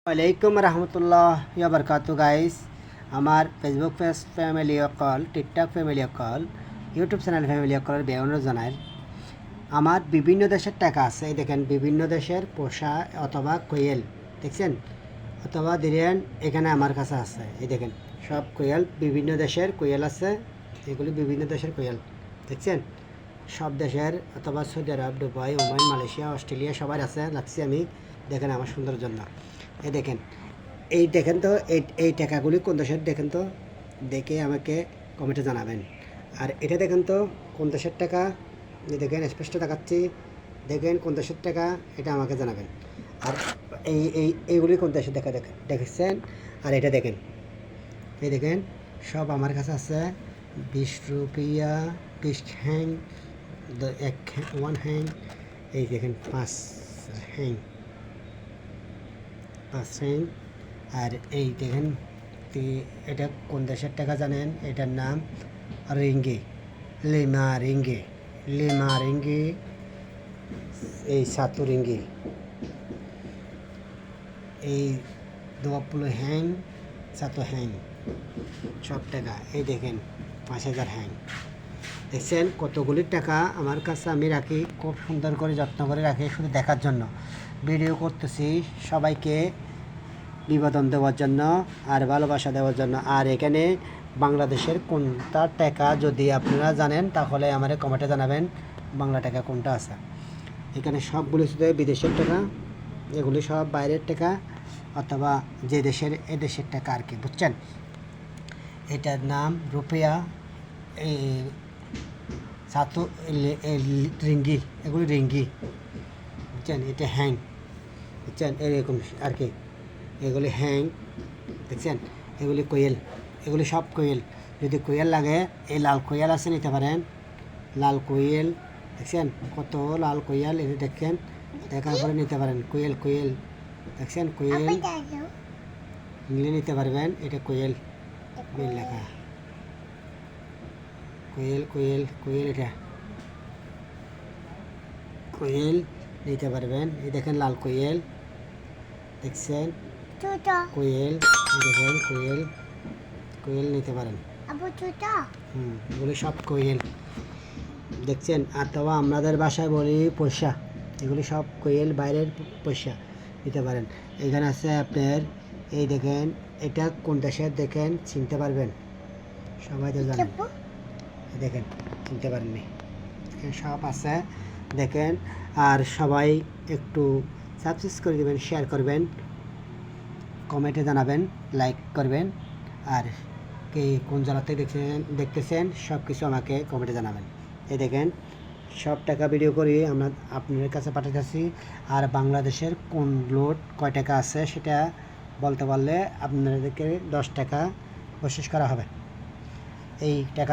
ওয়ালাইকুম রহমতুল্লাহ বারকাতু গাইস। আমার Facebook page family অকল, টিকটক ফ্যামিলি অকল, ইউটিউব চ্যানেল ফ্যামিলি অকলের বেউনো জানায় আমার বিভিন্ন দেশের টাকা আছে। এই দেখেন বিভিন্ন দেশের পোষা অথবা কোয়েল দেখছেন, অথবা দিলেন এখানে আমার কাছে আছে। এই দেখেন সব কোয়েল, বিভিন্ন দেশের কোয়েল আছে। এগুলি বিভিন্ন দেশের কোয়েল দেখছেন, সব দেশের অথবা সৌদি আরব, দুবাই, ওমান, মালয়েশিয়া, অস্ট্রেলিয়া সবার আছে লাগছি আমি। দেখেন আমার সুন্দর জন্য। এই দেখেন, এই দেখেন তো এই টাকাগুলি কোন দেশের দেখেন তো, দেখে আমাকে কমেন্টে জানাবেন। আর এটা দেখেন তো কোন দেশের টাকা, দেখেন স্পষ্ট দেখাচ্ছি, দেখেন কোন দেশের টাকা, এটা আমাকে জানাবেন। আর এইগুলি কোন দেশের দেখা দেখেছেন। আর এটা দেখেন, এই দেখেন সব আমার কাছে আছে। 20 রুপিয়া, 20 হ্যাং, 1 হ্যাং, এই দেখেন 5 হ্যাং, 5 হ্যাং। আর এই দেখেন এটা কোন দেশের টাকা জানেন, এটার নাম রিঙ্গি, লিমা রিঙ্গি, এই সাতু রিঙ্গি, এই 20 হ্যাং, 7 হ্যাং, সব টাকা। এই দেখেন 5000 হ্যাং। দেখছেন কতগুলি টাকা আমার কাছে আমি রাখি, খুব সুন্দর করে যত্ন করে রাখি, শুধু দেখার জন্য ভিডিও করতেছি, সবাইকে বিনোদন দেওয়ার জন্য আর ভালোবাসা দেওয়ার জন্য। আর এখানে বাংলাদেশের কোনটা টাকা যদি আপনারা জানেন তাহলে আমার কমেন্টে জানাবেন বাংলা টাকা কোনটা আছে। এখানে সবগুলি শুধু বিদেশের টাকা, এগুলি সব বাইরের টাকা অথবা যে দেশের এ দেশের টাকা আর কি, বুঝছেন। এটার নাম রুপিয়া, এই সাতু রিঙ্গি, এগুলি রিঙ্গি বুঝছেন। এটা হ্যাং বুঝছেন, এরকম আর কি, এগুলি হ্যাং দেখছেন। এগুলি কোয়েল, এগুলি সব কোয়েল। যদি কোয়েল লাগে এই লাল কোয়েল আছে, নিতে পারেন। লাল কোয়েল দেখছেন, কত লাল কোয়েল, এটা দেখেন, দেখার পরে নিতে পারেন। কোয়েল দেখছেন, কোয়েল নিলে নিতে পারবেন। এটা কোয়েল লেখা, কোয়েল, এটা কোয়েল নিতে পারবেন। এই দেখেন লাল কোয়েল দেখছেন, কোয়েল দেখেন, কোয়েল নিতে পারেন। এগুলি সব কোয়েল দেখছেন। অথবা আমাদের বাসায় বলি পয়সা, এগুলি সব কোয়েল, বাইরের পয়সা নিতে পারেন। এখানে আছে আপনার, এই দেখেন এটা কোন দেশের দেখেন, চিনতে পারবেন, সবাই তো জানেন। দেখেন চিনতে পারেননি, সব আছে দেখেন। আর সবাই একটু সাবস্ক্রাইব করে দেবেন, শেয়ার করবেন, কমেন্টে জানাবেন, লাইক করবেন। আর কে কোন জায়গাতে দেখতেছেন সব কিছু আমাকে কমেন্টে জানাবেন। এই দেখেন সব টাকা ভিডিও করি আমরা আপনাদের কাছে পাঠাতেছি। আর বাংলাদেশের কোন লোড কয় টাকা আছে সেটা বলতে পারলে আপনাদেরকে 10 টাকা বকশিশ করা হবে। এই টাকার